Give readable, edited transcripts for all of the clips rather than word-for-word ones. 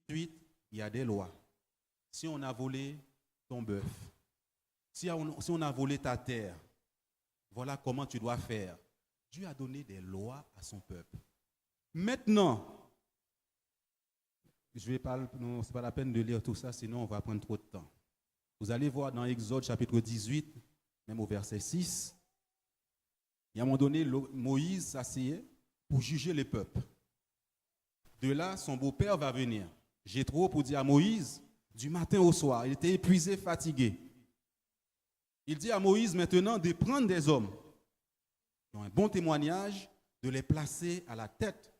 Ensuite, il y a des lois. Si on a volé ton bœuf, si on a volé ta terre, voilà comment tu dois faire. Dieu a donné des lois à son peuple. Maintenant, je vais pas, non, c'est pas la peine de lire tout ça, sinon on va prendre trop de temps. Vous allez voir dans Exode chapitre 18, même au verset 6, il y a un moment donné, Moïse s'asseyait pour juger les peuples. De là, son beau-père va venir. Jéthro pour dire à Moïse, du matin au soir, il était épuisé, fatigué. Il dit à Moïse maintenant de prendre des hommes qui ont un bon témoignage, de les placer à la tête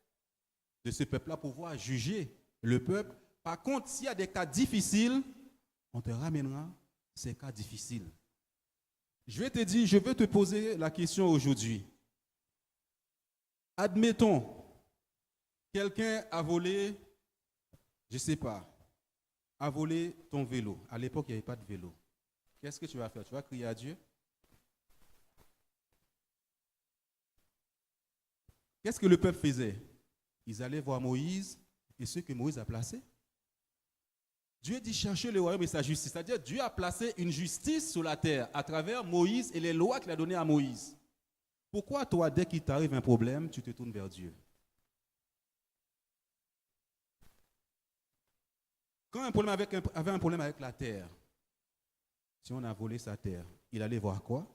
de ce peuple-là pour pouvoir juger le peuple. Par contre, s'il y a des cas difficiles, on te ramènera ces cas difficiles. Je vais te dire, je veux te poser la question aujourd'hui. Admettons, quelqu'un a volé, je ne sais pas, a volé ton vélo. À l'époque, il n'y avait pas de vélo. Qu'est-ce que tu vas faire? Tu vas crier à Dieu? Qu'est-ce que le peuple faisait? Ils allaient voir Moïse et ceux que Moïse a placés. Dieu dit chercher le royaume et sa justice. C'est-à-dire Dieu a placé une justice sur la terre à travers Moïse et les lois qu'il a données à Moïse. Pourquoi toi, dès qu'il t'arrive un problème, tu te tournes vers Dieu? Quand un problème avait un problème avec la terre, si on a volé sa terre, il allait voir quoi?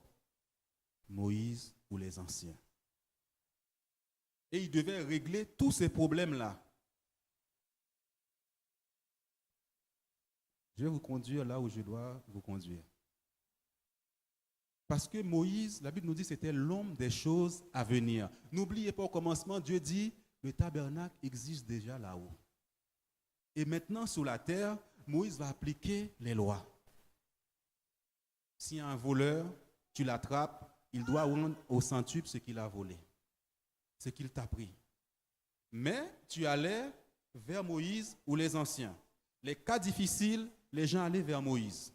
Moïse ou les anciens. Et il devait régler tous ces problèmes-là. Je vais vous conduire là où je dois vous conduire. Parce que Moïse, la Bible nous dit, c'était l'homme des choses à venir. N'oubliez pas au commencement, Dieu dit, le tabernacle existe déjà là-haut. Et maintenant, sur la terre, Moïse va appliquer les lois. Si un voleur, tu l'attrapes, il doit rendre au centuple ce qu'il a volé, ce qu'il t'a pris. Mais tu allais vers Moïse ou les anciens. Les cas difficiles, les gens allaient vers Moïse.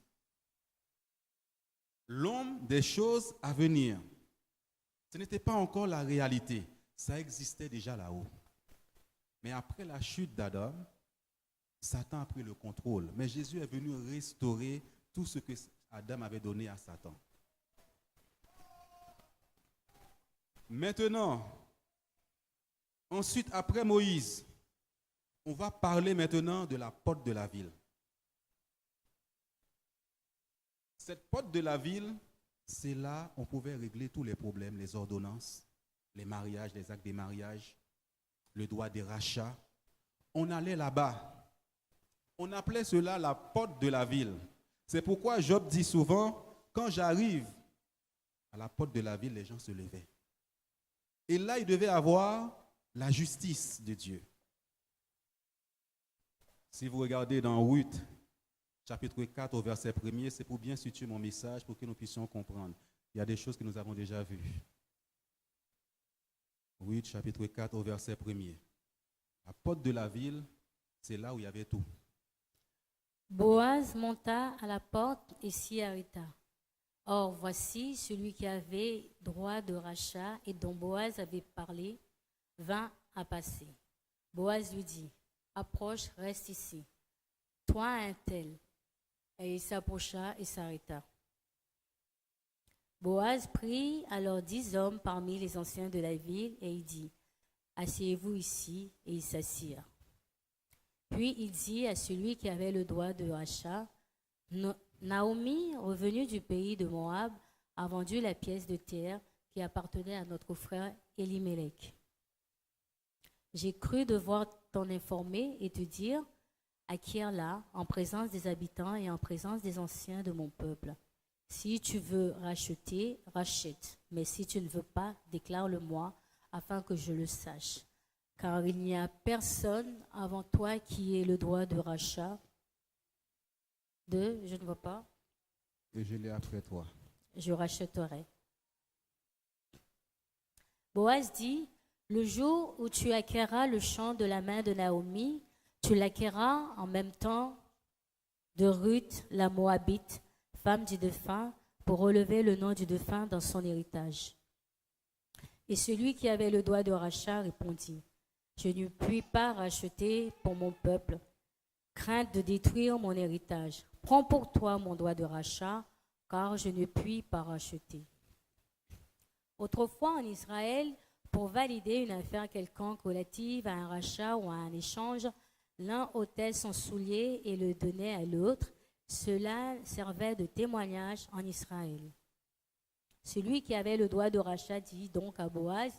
L'homme des choses à venir. Ce n'était pas encore la réalité. Ça existait déjà là-haut. Mais après la chute d'Adam, Satan a pris le contrôle. Mais Jésus est venu restaurer tout ce que Adam avait donné à Satan. Maintenant, ensuite, après Moïse, on va parler maintenant de la porte de la ville. Cette porte de la ville, c'est là où on pouvait régler tous les problèmes, les ordonnances, les mariages, les actes des mariages, le droit des rachats. On allait là-bas. On appelait cela la porte de la ville. C'est pourquoi Job dit souvent, quand j'arrive à la porte de la ville, les gens se levaient. Et là, il devait avoir la justice de Dieu. Si vous regardez dans Ruth, chapitre 4 au verset 1er, c'est pour bien situer mon message, pour que nous puissions comprendre. Il y a des choses que nous avons déjà vues. Ruth, chapitre 4 au verset 1er. La porte de la ville, c'est là où il y avait tout. Boaz monta à la porte et s'y arrêta. Or, voici celui qui avait droit de rachat et dont Boaz avait parlé, vint à passer. Boaz lui dit, approche, reste ici. Toi, un tel. Et il s'approcha et s'arrêta. Boaz prit alors 10 hommes parmi les anciens de la ville et il dit, asseyez-vous ici, et ils s'assirent. Puis il dit à celui qui avait le droit de rachat, Naomi, revenue du pays de Moab, a vendu la pièce de terre qui appartenait à notre frère Elimelech. J'ai cru devoir t'en informer et te dire, acquiers-la en présence des habitants et en présence des anciens de mon peuple. Si tu veux racheter, rachète, mais si tu ne veux pas, déclare-le-moi afin que je le sache. Car il n'y a personne avant toi qui ait le droit de rachat. Je ne vois pas. Et je l'ai après toi. Je rachèterai. Boaz dit, le jour où tu acquerras le champ de la main de Naomi, tu l'acquerras en même temps de Ruth, la Moabite, femme du défunt, pour relever le nom du défunt dans son héritage. Et celui qui avait le droit de rachat répondit, je ne puis pas racheter pour mon peuple, crainte de détruire mon héritage. Prends pour toi mon droit de rachat, car je ne puis pas racheter. Autrefois en Israël, pour valider une affaire quelconque relative à un rachat ou à un échange, l'un ôtait son soulier et le donnait à l'autre. Cela servait de témoignage en Israël. Celui qui avait le droit de rachat dit donc à Boaz,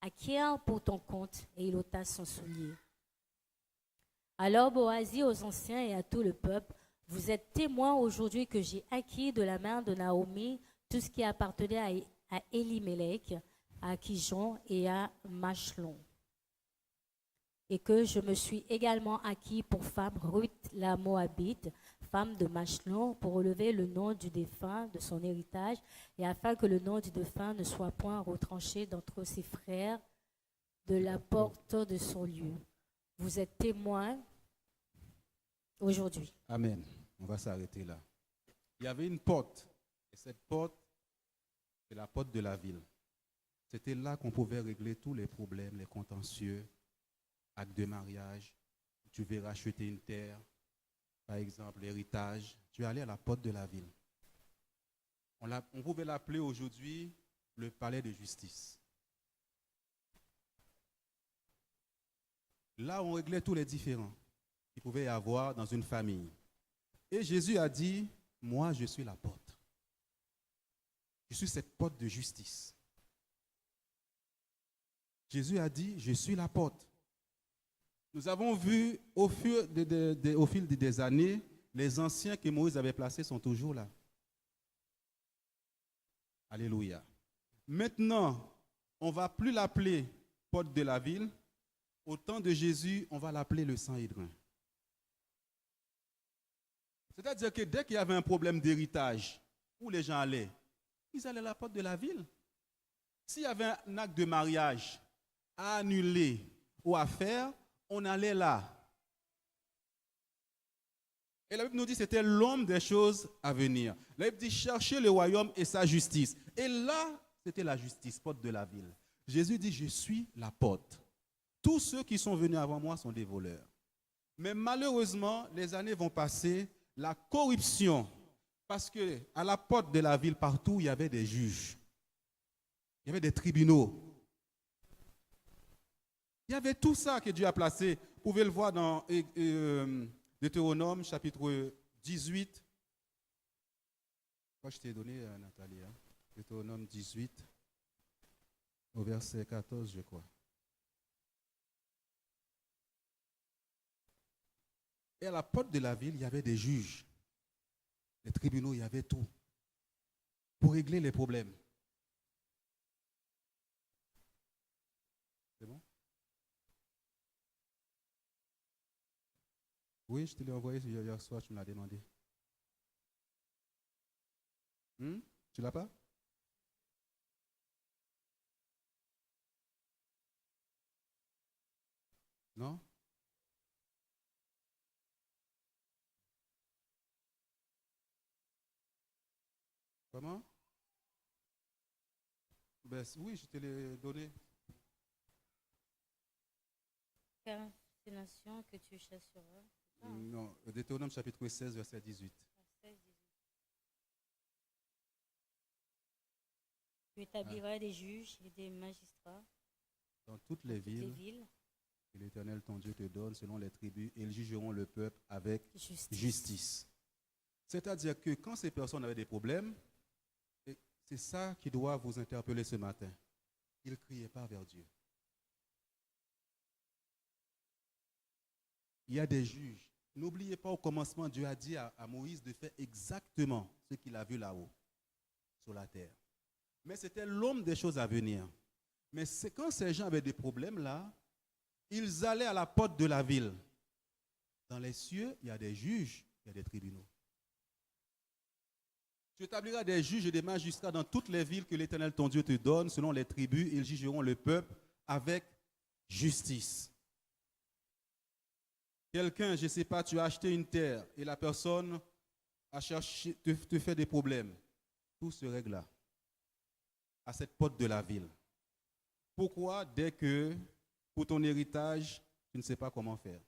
acquiert pour ton compte, et il ôta son soulier. Alors Boaz dit aux anciens et à tout le peuple, vous êtes témoins aujourd'hui que j'ai acquis de la main de Naomi tout ce qui appartenait à Elimelech, à Kijon et à Machlon. Et que je me suis également acquis pour femme Ruth la Moabite, femme de Machlon, pour relever le nom du défunt de son héritage, et afin que le nom du défunt ne soit point retranché d'entre ses frères de la porte de son lieu. Vous êtes témoins aujourd'hui. Amen. On va s'arrêter là. Il y avait une porte. Et cette porte, c'est la porte de la ville. C'était là qu'on pouvait régler tous les problèmes, les contentieux, acte de mariage. Tu veux racheter une terre, par exemple, l'héritage. Tu es allé à la porte de la ville. On pouvait l'appeler aujourd'hui le palais de justice. Là, on réglait tous les différends qu'il pouvait y avoir dans une famille. Et Jésus a dit, moi, je suis la porte. Je suis cette porte de justice. Jésus a dit, je suis la porte. Nous avons vu au fil des années, les anciens que Moïse avait placés sont toujours là. Alléluia. Maintenant, on ne va plus l'appeler porte de la ville. Au temps de Jésus, on va l'appeler le Sanhédrin. C'est-à-dire que dès qu'il y avait un problème d'héritage, où les gens allaient, ils allaient à la porte de la ville. S'il y avait un acte de mariage à annuler ou à faire, on allait là. Et la Bible nous dit que c'était l'homme des choses à venir. La Bible dit chercher le royaume et sa justice. Et là, c'était la justice, porte de la ville. Jésus dit, je suis la porte. Tous ceux qui sont venus avant moi sont des voleurs. Mais malheureusement, les années vont passer, la corruption, parce que à la porte de la ville, partout, il y avait des juges. Il y avait des tribunaux. Il y avait tout ça que Dieu a placé. Vous pouvez le voir dans Deutéronome, chapitre 18. Je crois que je t'ai donné, Nathalie. Hein? Deutéronome 18, au verset 14, je crois. Et à la porte de la ville, il y avait des juges. Les tribunaux, il y avait tout. Pour régler les problèmes. C'est bon? Oui, je te l'ai envoyé hier soir, tu me l'as demandé. Tu l'as pas? Non? Comment? Ben, oui, je te l'ai donné. Car ces nations que tu chasseras. Non, Deutéronome chapitre 16, verset 18. Tu établiras des juges et des magistrats Dans toutes les villes que l'Éternel ton Dieu te donne selon les tribus, et ils jugeront le peuple avec justice. C'est-à-dire que quand ces personnes avaient des problèmes, c'est ça qui doit vous interpeller ce matin. Ils ne criaient pas vers Dieu. Il y a des juges. N'oubliez pas, au commencement, Dieu a dit à Moïse de faire exactement ce qu'il a vu là-haut, sur la terre. Mais c'était l'homme des choses à venir. Mais c'est quand ces gens avaient des problèmes là, ils allaient à la porte de la ville. Dans les cieux, il y a des juges, il y a des tribunaux. Tu établiras des juges et des magistrats dans toutes les villes que l'Éternel ton Dieu te donne, selon les tribus, ils jugeront le peuple avec justice. Quelqu'un, je ne sais pas, tu as acheté une terre et la personne a cherché, te fait des problèmes. Tout se règle là, à cette porte de la ville. Pourquoi? Dès que, pour ton héritage, tu ne sais pas comment faire.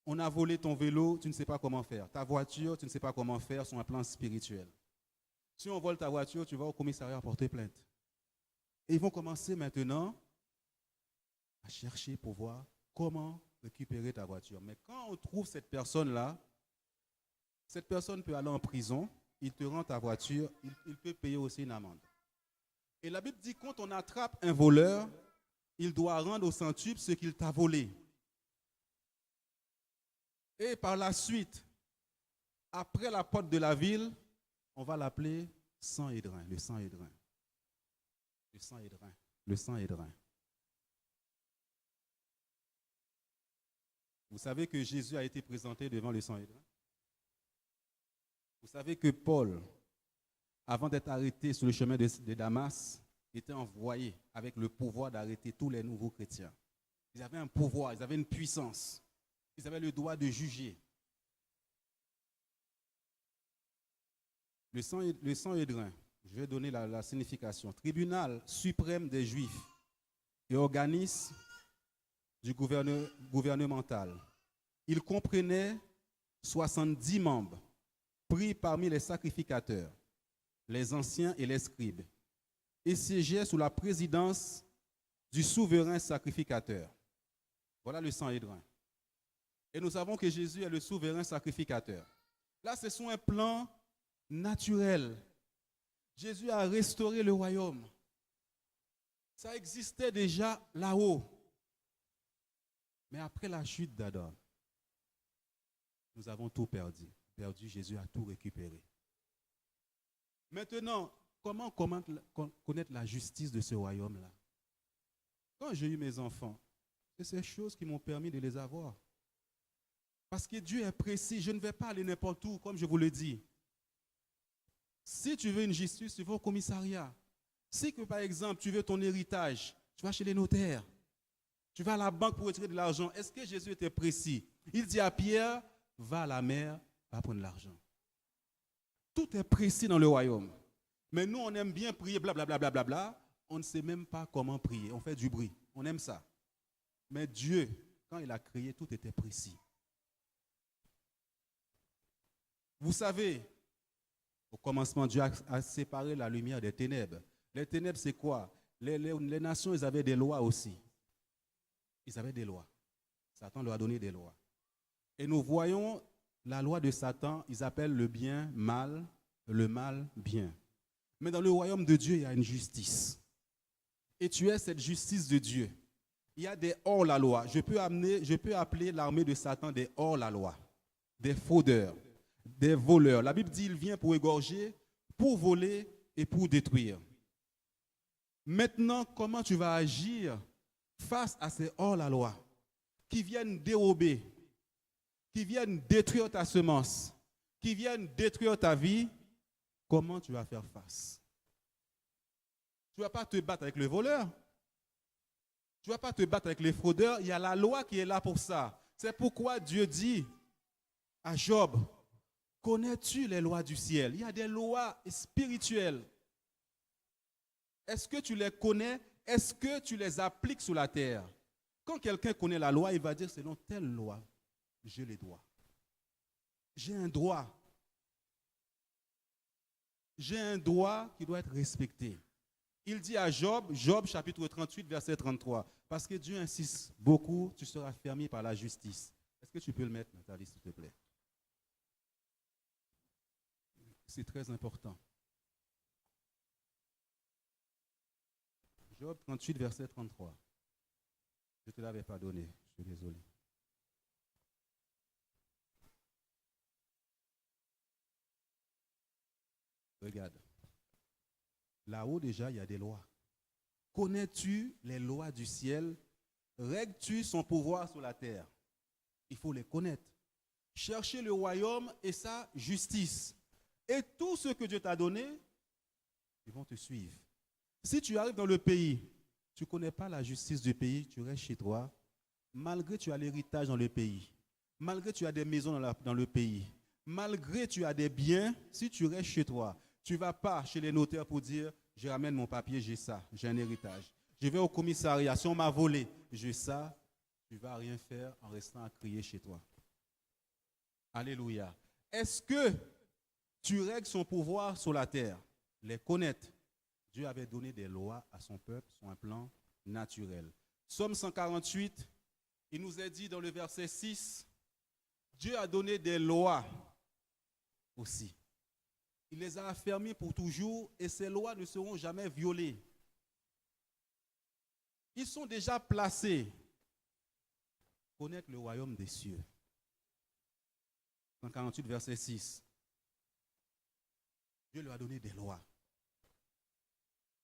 On a volé ton vélo, tu ne sais pas comment faire. Ta voiture, tu ne sais pas comment faire sur un plan spirituel. Si on vole ta voiture, tu vas au commissariat porter plainte. Et ils vont commencer maintenant à chercher pour voir comment récupérer ta voiture. Mais quand on trouve cette personne-là, cette personne peut aller en prison, il te rend ta voiture, il peut payer aussi une amende. Et la Bible dit, quand on attrape un voleur, il doit rendre au centuple ce qu'il t'a volé. Et par la suite, après la porte de la ville, on va l'appeler sang-édrin, le sang-édrin. Le sang-édrin, le sang-édrin. Vous savez que Jésus a été présenté devant le sang-édrin? Vous savez que Paul, avant d'être arrêté sur le chemin de Damas, était envoyé avec le pouvoir d'arrêter tous les nouveaux chrétiens. Ils avaient un pouvoir, ils avaient une puissance. Ils avaient le droit de juger. Le sang-édrin, je vais donner la signification. Tribunal suprême des Juifs et organisme du gouvernemental. Il comprenait 70 membres pris parmi les sacrificateurs, les anciens et les scribes, et siégeait sous la présidence du souverain sacrificateur. Voilà le sang-édrin. Et nous savons que Jésus est le souverain sacrificateur. Là, c'est sur un plan naturel. Jésus a restauré le royaume. Ça existait déjà là-haut. Mais après la chute d'Adam, nous avons tout perdu. Jésus a tout récupéré. Maintenant, comment connaître la justice de ce royaume-là? Quand j'ai eu mes enfants, c'est ces choses qui m'ont permis de les avoir. Parce que Dieu est précis. Je ne vais pas aller n'importe où, comme je vous le dis. Si tu veux une justice, tu vas au commissariat. Si, par exemple, tu veux ton héritage, tu vas chez les notaires. Tu vas à la banque pour retirer de l'argent. Est-ce que Jésus était précis? Il dit à Pierre, va à la mer, va prendre l'argent. Tout est précis dans le royaume. Mais nous, on aime bien prier, blablabla. Bla, bla, bla, bla. On ne sait même pas comment prier. On fait du bruit. On aime ça. Mais Dieu, quand il a créé, tout était précis. Vous savez, au commencement, Dieu a séparé la lumière des ténèbres. Les ténèbres, c'est quoi? Les nations, ils avaient des lois aussi. Ils avaient des lois. Satan leur a donné des lois. Et nous voyons la loi de Satan, ils appellent le bien mal, le mal bien. Mais dans le royaume de Dieu, il y a une justice. Et tu es cette justice de Dieu. Il y a des hors-la-loi. Je peux appeler l'armée de Satan des hors-la-loi, des fraudeurs, des voleurs. La Bible dit qu'il vient pour égorger, pour voler et pour détruire. Maintenant, comment tu vas agir face à ces hors-la-loi qui viennent dérober, qui viennent détruire ta semence, qui viennent détruire ta vie? Comment tu vas faire face? Tu ne vas pas te battre avec le voleur. Tu ne vas pas te battre avec les fraudeurs. Il y a la loi qui est là pour ça. C'est pourquoi Dieu dit à Job, connais-tu les lois du ciel? Il y a des lois spirituelles. Est-ce que tu les connais? Est-ce que tu les appliques sur la terre? Quand quelqu'un connaît la loi, il va dire, selon telle loi, je les dois. J'ai un droit. J'ai un droit qui doit être respecté. Il dit à Job, Job chapitre 38, verset 33, parce que Dieu insiste beaucoup, tu seras fermé par la justice. Est-ce que tu peux le mettre, Nathalie, s'il te plaît? C'est très important. Job 38, verset 33. Je ne te l'avais pas donné, je suis désolé. Regarde. Là-haut, déjà, il y a des lois. Connais-tu les lois du ciel? Règles-tu son pouvoir sur la terre? Il faut les connaître. Chercher le royaume et sa justice. Et tout ce que Dieu t'a donné, ils vont te suivre. Si tu arrives dans le pays, tu ne connais pas la justice du pays, tu restes chez toi, malgré tu as l'héritage dans le pays, malgré tu as des maisons dans le pays, malgré tu as des biens, si tu restes chez toi, tu ne vas pas chez les notaires pour dire, je ramène mon papier, j'ai ça, j'ai un héritage. Je vais au commissariat, si on m'a volé, j'ai ça, tu ne vas rien faire en restant à crier chez toi. Alléluia. Est-ce que tu règles son pouvoir sur la terre? Les connaître. Dieu avait donné des lois à son peuple sur un plan naturel. Psaume 148, il nous est dit dans le verset 6, Dieu a donné des lois aussi. Il les a affermies pour toujours et ces lois ne seront jamais violées. Ils sont déjà placés. Connaître le royaume des cieux. 148, verset 6. Dieu lui a donné des lois.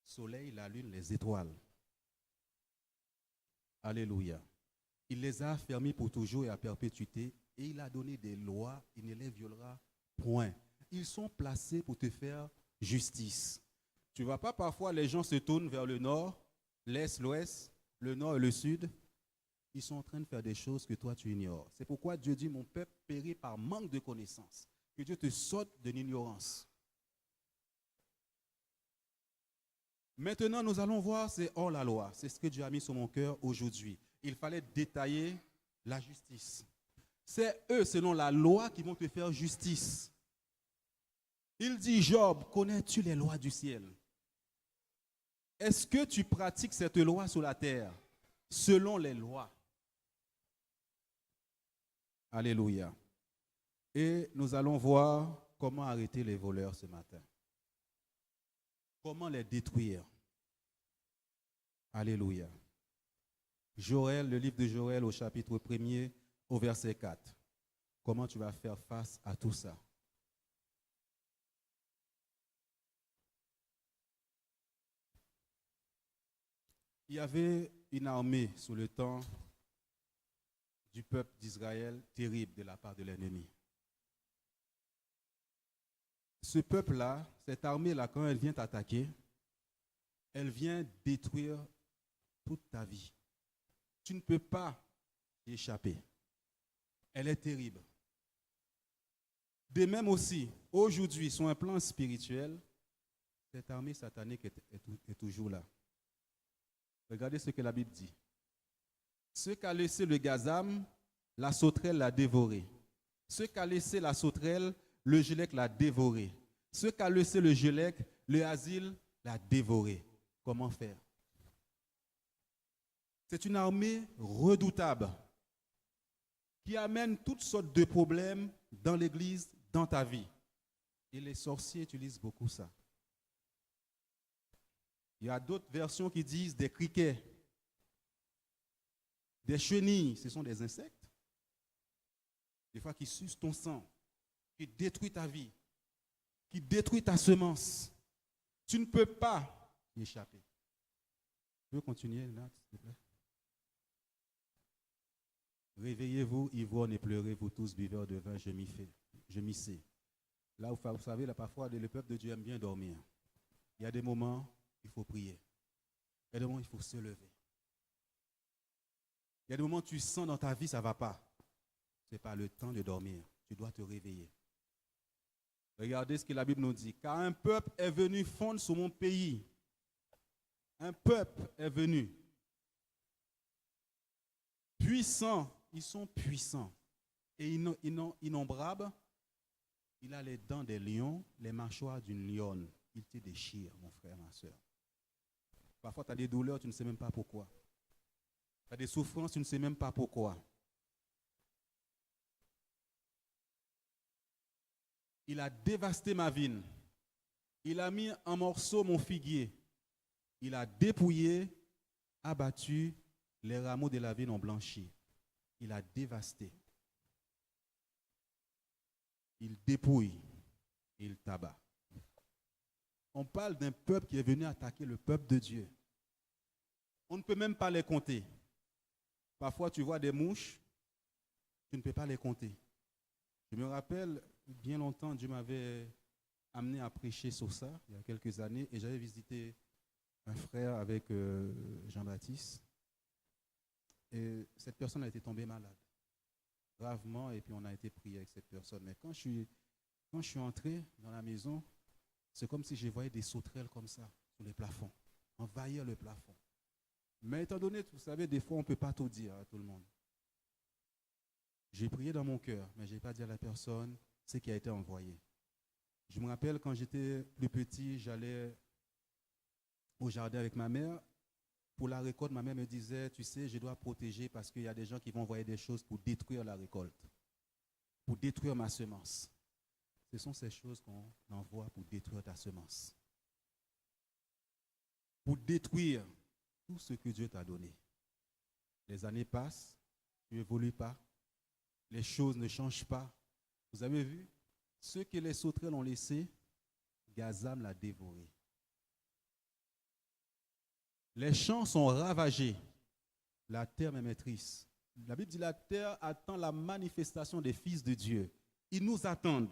Soleil, la lune, les étoiles. Alléluia. Il les a affermis pour toujours et à perpétuité. Et il a donné des lois. Il ne les violera point. Ils sont placés pour te faire justice. Tu ne vois pas parfois les gens se tournent vers le nord, l'est, l'ouest, le nord et le sud. Ils sont en train de faire des choses que toi tu ignores. C'est pourquoi Dieu dit, mon peuple périt par manque de connaissance. Que Dieu te saute de l'ignorance. Maintenant, nous allons voir, c'est hors la loi. C'est ce que Dieu a mis sur mon cœur aujourd'hui. Il fallait détailler la justice. C'est eux, selon la loi, qui vont te faire justice. Il dit, Job, connais-tu les lois du ciel? Est-ce que tu pratiques cette loi sur la terre, selon les lois? Alléluia. Et nous allons voir comment arrêter les voleurs ce matin. Comment les détruire? Alléluia. Joël, le livre de Joël au chapitre 1er, au verset 4. Comment tu vas faire face à tout ça? Il y avait une armée sous le temps du peuple d'Israël terrible de la part de l'ennemi. Ce peuple-là, cette armée-là, quand elle vient t'attaquer, elle vient détruire toute ta vie. Tu ne peux pas y échapper. Elle est terrible. De même aussi, aujourd'hui, sur un plan spirituel, cette armée satanique est toujours là. Regardez ce que la Bible dit. Ce qu'a laissé le gazam, la sauterelle l'a dévoré. Ce qu'a laissé la sauterelle, le gélec l'a dévoré. Ce qu'a laissé le gélec, le asile l'a dévoré. Comment faire? C'est une armée redoutable qui amène toutes sortes de problèmes dans l'église, dans ta vie. Et les sorciers utilisent beaucoup ça. Il y a d'autres versions qui disent des criquets, des chenilles, ce sont des insectes. Des fois qui sucent ton sang, qui détruisent ta vie, qui détruisent ta semence. Tu ne peux pas y échapper. Tu peux continuer, Nat, s'il te plaît? Réveillez-vous, ivrogne, et pleurez, vous tous buveurs de vin, je m'y sais. Là, vous savez, là, parfois, le peuple de Dieu aime bien dormir. Il y a des moments, il faut prier. Il y a des moments, il faut se lever. Il y a des moments où tu sens dans ta vie, ça ne va pas. Ce n'est pas le temps de dormir. Tu dois te réveiller. Regardez ce que la Bible nous dit. Car un peuple est venu fondre sur mon pays. Un peuple est venu. Puissant. Ils sont puissants. Et innombrables. Il a les dents des lions, les mâchoires d'une lionne. Il te déchire, mon frère, ma soeur. Parfois, tu as des douleurs, tu ne sais même pas pourquoi. Tu as des souffrances, tu ne sais même pas pourquoi. Il a dévasté ma vigne. Il a mis en morceaux mon figuier. Il a dépouillé, abattu, les rameaux de la vigne ont blanchi. Il a dévasté. Il dépouille. Il tabac. On parle d'un peuple qui est venu attaquer le peuple de Dieu. On ne peut même pas les compter. Parfois, tu vois des mouches, tu ne peux pas les compter. Je me rappelle, bien longtemps, Dieu m'avait amené à prêcher sur ça, il y a quelques années, et j'avais visité un frère avec Jean-Baptiste. Et cette personne a été tombée malade, gravement, et puis on a été prié avec cette personne. Mais quand je suis entré dans la maison, c'est comme si je voyais des sauterelles comme ça, sur les plafonds, envahir le plafond. Mais étant donné, vous savez, des fois, on ne peut pas tout dire à tout le monde. J'ai prié dans mon cœur, mais je n'ai pas dit à la personne ce qui a été envoyé. Je me rappelle quand j'étais plus petit, j'allais au jardin avec ma mère. Pour la récolte, ma mère me disait, tu sais, je dois protéger parce qu'il y a des gens qui vont envoyer des choses pour détruire la récolte, pour détruire ma semence. Ce sont ces choses qu'on envoie pour détruire ta semence, pour détruire tout ce que Dieu t'a donné. Les années passent, tu n'évolues pas, les choses ne changent pas. Vous avez vu, ceux que les sauterelles ont laissé, Gazam l'a dévoré. Les champs sont ravagés, la terre même est triste. La Bible dit la terre attend la manifestation des fils de Dieu. Ils nous attendent,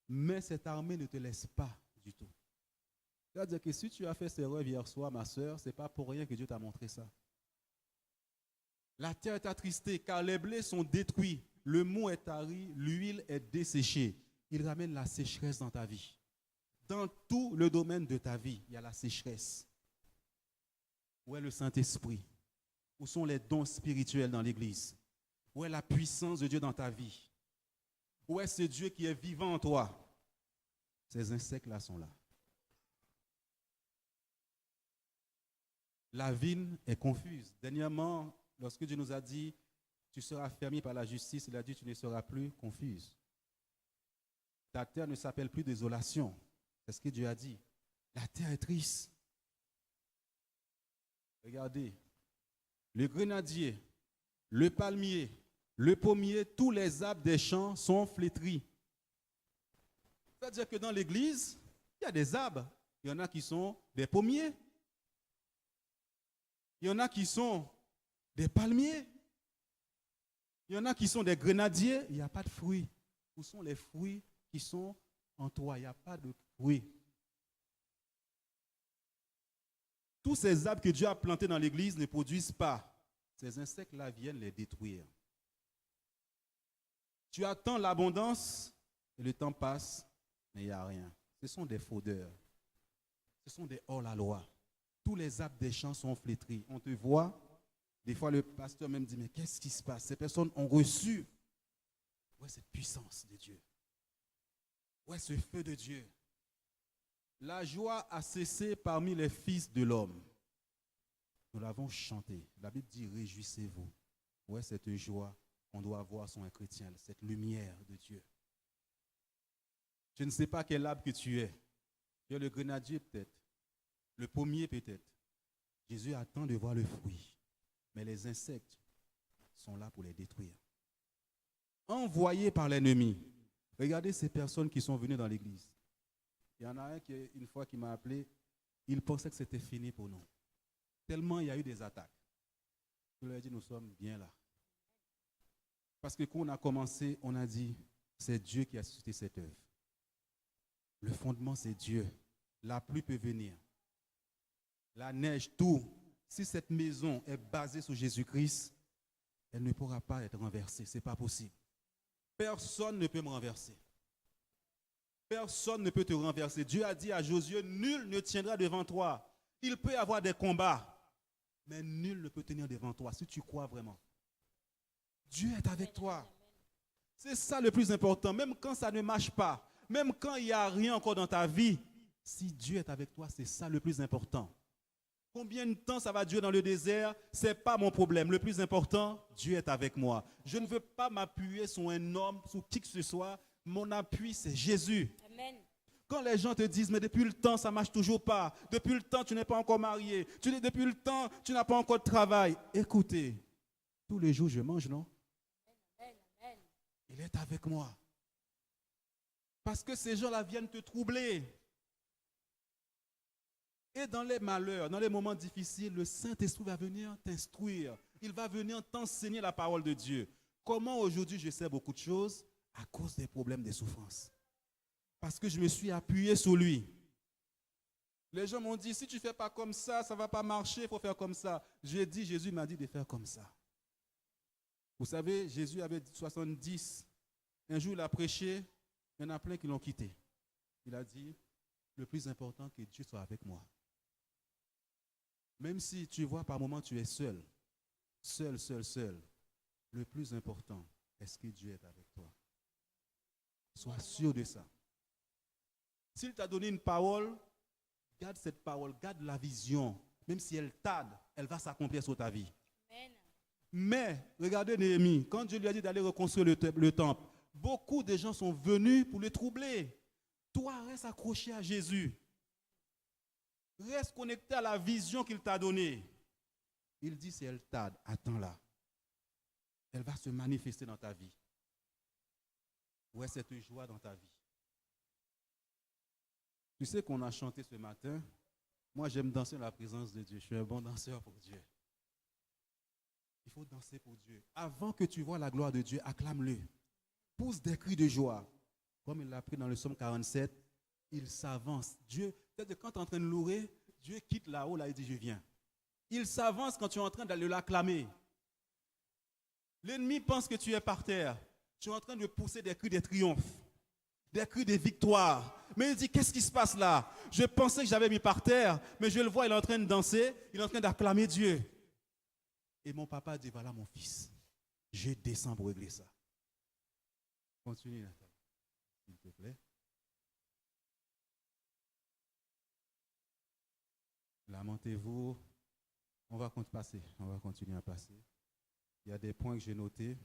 mais cette armée ne te laisse pas du tout. C'est-à-dire que si tu as fait ces rêves hier soir, ma soeur, ce n'est pas pour rien que Dieu t'a montré ça. La terre est attristée car les blés sont détruits, le mou est tari, l'huile est desséchée. Il ramène la sécheresse dans ta vie. Dans tout le domaine de ta vie, il y a la sécheresse. Où est le Saint-Esprit? Où sont les dons spirituels dans l'Église? Où est la puissance de Dieu dans ta vie? Où est ce Dieu qui est vivant en toi? Ces insectes-là sont là. La vigne est confuse. Dernièrement, lorsque Dieu nous a dit, tu seras fermé par la justice, il a dit, tu ne seras plus confuse. Ta terre ne s'appelle plus désolation. C'est ce que Dieu a dit. La terre est triste. Regardez, le grenadier, le palmier, le pommier, tous les arbres des champs sont flétris. C'est-à-dire que dans l'église, il y a des arbres. Il y en a qui sont des pommiers. Il y en a qui sont des palmiers. Il y en a qui sont des grenadiers. Il n'y a pas de fruits. Où sont les fruits qui sont en toi? Il n'y a pas de fruits. Tous ces arbres que Dieu a plantés dans l'église ne produisent pas. Ces insectes-là viennent les détruire. Tu attends l'abondance et le temps passe, mais il n'y a rien. Ce sont des fraudeurs. Ce sont des hors-la-loi. Tous les arbres des champs sont flétris. On te voit. Des fois, le pasteur même dit, mais qu'est-ce qui se passe? Ces personnes ont reçu. Où est cette puissance de Dieu? Où est ce feu de Dieu? La joie a cessé parmi les fils de l'homme. Nous l'avons chanté. La Bible dit, réjouissez-vous. Où est cette joie qu'on doit avoir sur un chrétien, cette lumière de Dieu? Je ne sais pas quel arbre que tu es. Tu es le grenadier peut-être, le pommier peut-être. Jésus attend de voir le fruit. Mais les insectes sont là pour les détruire. Envoyés par l'ennemi. Regardez ces personnes qui sont venues dans l'église. Il y en a un qui, une fois, qui m'a appelé, il pensait que c'était fini pour nous. Tellement il y a eu des attaques. Je leur ai dit, nous sommes bien là. Parce que quand on a commencé, on a dit, c'est Dieu qui a suscité cette œuvre. Le fondement, c'est Dieu. La pluie peut venir. La neige, tout. Si cette maison est basée sur Jésus-Christ, elle ne pourra pas être renversée. Ce n'est pas possible. Personne ne peut me renverser. Personne ne peut te renverser. Dieu a dit à Josué, nul ne tiendra devant toi. Il peut y avoir des combats, mais nul ne peut tenir devant toi si tu crois vraiment. Dieu est avec toi. C'est ça le plus important. Même quand ça ne marche pas, même quand il n'y a rien encore dans ta vie, si Dieu est avec toi, c'est ça le plus important. Combien de temps ça va durer dans le désert, ce n'est pas mon problème. Le plus important, Dieu est avec moi. Je ne veux pas m'appuyer sur un homme, sur qui que ce soit. Mon appui, c'est Jésus. Amen. Quand les gens te disent, mais depuis le temps, ça ne marche toujours pas. Depuis le temps, tu n'es pas encore marié. Depuis le temps, tu n'as pas encore de travail. Écoutez, tous les jours, je mange, non? Amen. Il est avec moi. Parce que ces gens-là viennent te troubler. Et dans les malheurs, dans les moments difficiles, le Saint-Esprit va venir t'instruire. Il va venir t'enseigner la parole de Dieu. Comment aujourd'hui je sais beaucoup de choses? À cause des problèmes, des souffrances. Parce que je me suis appuyé sur lui. Les gens m'ont dit, si tu ne fais pas comme ça, ça ne va pas marcher, il faut faire comme ça. J'ai dit, Jésus m'a dit de faire comme ça. Vous savez, Jésus avait 70. Un jour, il a prêché, il y en a plein qui l'ont quitté. Il a dit, le plus important, que Dieu soit avec moi. Même si tu vois par moments tu es seul, seul, le plus important, est-ce que Dieu est avec toi? Sois sûr de ça. S'il t'a donné une parole, garde cette parole, garde la vision. Même si elle tarde, elle va s'accomplir sur ta vie. Amen. Mais, regardez Néhémie, quand Dieu lui a dit d'aller reconstruire le temple, beaucoup de gens sont venus pour le troubler. Toi, reste accroché à Jésus. Reste connecté à la vision qu'il t'a donnée. Il dit, si elle tarde, attends-la. Elle va se manifester dans ta vie. Ouais, cette joie dans ta vie. Tu sais qu'on a chanté ce matin. Moi, j'aime danser dans la présence de Dieu. Je suis un bon danseur pour Dieu. Il faut danser pour Dieu. Avant que tu vois la gloire de Dieu, acclame-le. Pousse des cris de joie. Comme il l'a pris dans le psaume 47, il s'avance. Dieu, peut-être quand tu es en train de louer, Dieu quitte là-haut, là, il dit, je viens. Il s'avance quand tu es en train d'aller l'acclamer. L'ennemi pense que tu es par terre. Tu es en train de pousser des cris de triomphe, des cris de victoire. Mais il dit, qu'est-ce qui se passe là? Je pensais que j'avais mis par terre, mais je le vois, il est en train de danser, il est en train d'acclamer Dieu. Et mon papa dit, voilà mon fils, je descends pour régler ça. Continue, Nathalie, s'il te plaît. Lamentez-vous. On va continuer à passer. Il y a des points que j'ai notés.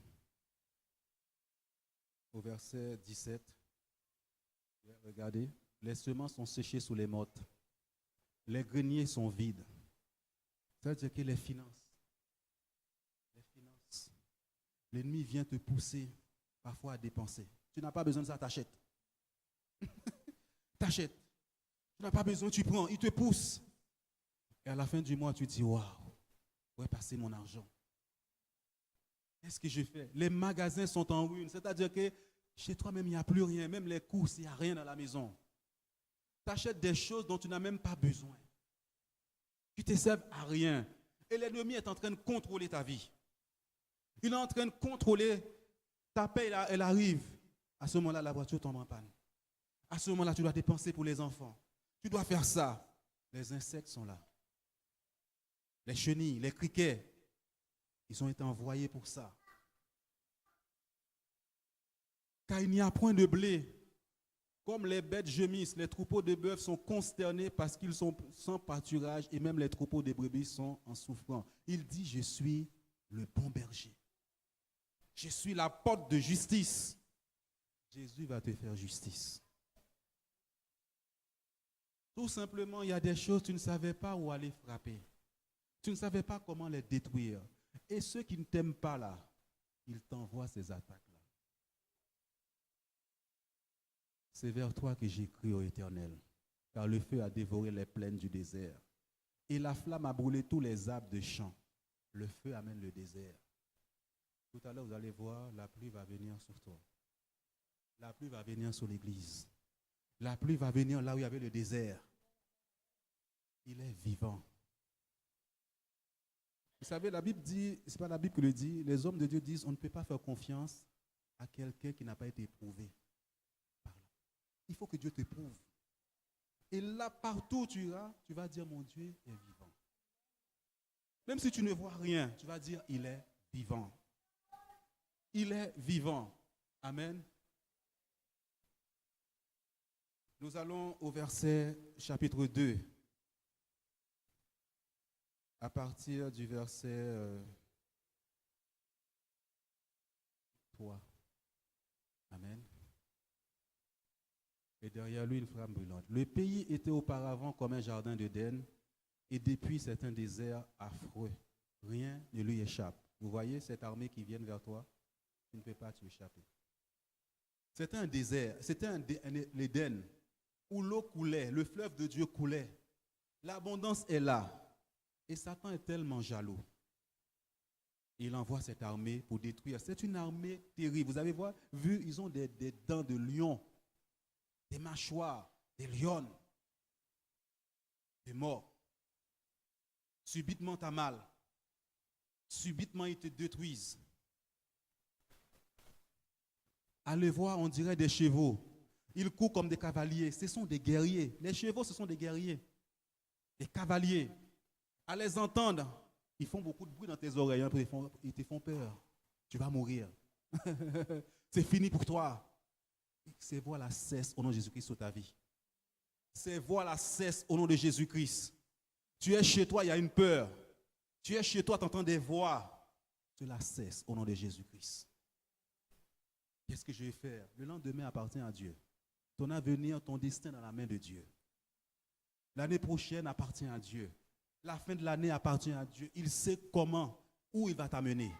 Au verset 17, regardez, les semences sont séchées sous les mottes. Les greniers sont vides. C'est-à-dire que les finances, l'ennemi vient te pousser parfois à dépenser. Tu n'as pas besoin de ça, t'achètes. T'achètes. Tu n'as pas besoin, tu prends, il te pousse. Et à la fin du mois, tu dis, waouh, où est passé mon argent? Qu'est-ce que je fais? Les magasins sont en ruine. C'est-à-dire que chez toi-même, il n'y a plus rien. Même les courses, il n'y a rien dans la maison. Tu achètes des choses dont tu n'as même pas besoin. Tu te sers à rien. Et l'ennemi est en train de contrôler ta vie. Il est en train de contrôler ta paie, elle arrive. À ce moment-là, la voiture tombe en panne. À ce moment-là, tu dois dépenser pour les enfants. Tu dois faire ça. Les insectes sont là. Les chenilles, les criquets, ils ont été envoyés pour ça. Car il n'y a point de blé. Comme les bêtes gémissent, les troupeaux de bœufs sont consternés parce qu'ils sont sans pâturage et même les troupeaux de brebis sont en souffrance. Il dit, je suis le bon berger. Je suis la porte de justice. Jésus va te faire justice. Tout simplement, il y a des choses, tu ne savais pas où aller frapper. Tu ne savais pas comment les détruire. Et ceux qui ne t'aiment pas là, ils t'envoient ces attaques-là. C'est vers toi que j'ai crié, ô Éternel, car le feu a dévoré les plaines du désert. Et la flamme a brûlé tous les arbres de champs. Le feu amène le désert. Tout à l'heure, vous allez voir, la pluie va venir sur toi. La pluie va venir sur l'église. La pluie va venir là où il y avait le désert. Il est vivant. Vous savez, la Bible dit, ce n'est pas la Bible qui le dit, les hommes de Dieu disent, on ne peut pas faire confiance à quelqu'un qui n'a pas été éprouvé par là. Il faut que Dieu te prouve. Et là, partout où tu iras, tu vas dire, mon Dieu est vivant. Même si tu ne vois rien, tu vas dire, il est vivant. Il est vivant. Amen. Nous allons au verset chapitre 2. À partir du verset 3. Amen. Et derrière lui, une flamme brûlante. Le pays était auparavant comme un jardin d'Éden, et depuis c'est un désert affreux. Rien ne lui échappe. Vous voyez cette armée qui vient vers toi? Tu ne peux pas t'y échapper. C'était un désert, c'était l'Éden, où l'eau coulait, le fleuve de Dieu coulait. L'abondance est là. Et Satan est tellement jaloux. Il envoie cette armée pour détruire. C'est une armée terrible. Vous avez vu, ils ont des dents de lion, des mâchoires, des lionnes, des morts. Subitement, tu as mal. Subitement, ils te détruisent. À le voir, on dirait des chevaux. Ils courent comme des cavaliers. Ce sont des guerriers. Les chevaux, ce sont des guerriers. Des cavaliers. À les entendre, ils font beaucoup de bruit dans tes oreilles. Ils te font peur. Tu vas mourir. C'est fini pour toi. Ces voix-là cessent au nom de Jésus-Christ sur ta vie. Ces voix-là cessent au nom de Jésus-Christ. Tu es chez toi, il y a une peur. Tu es chez toi, tu entends des voix. Cela cesse au nom de Jésus-Christ. Qu'est-ce que je vais faire? Le lendemain appartient à Dieu. Ton avenir, ton destin dans la main de Dieu. L'année prochaine appartient à Dieu. La fin de l'année appartient à Dieu. Il sait comment, où il va t'amener.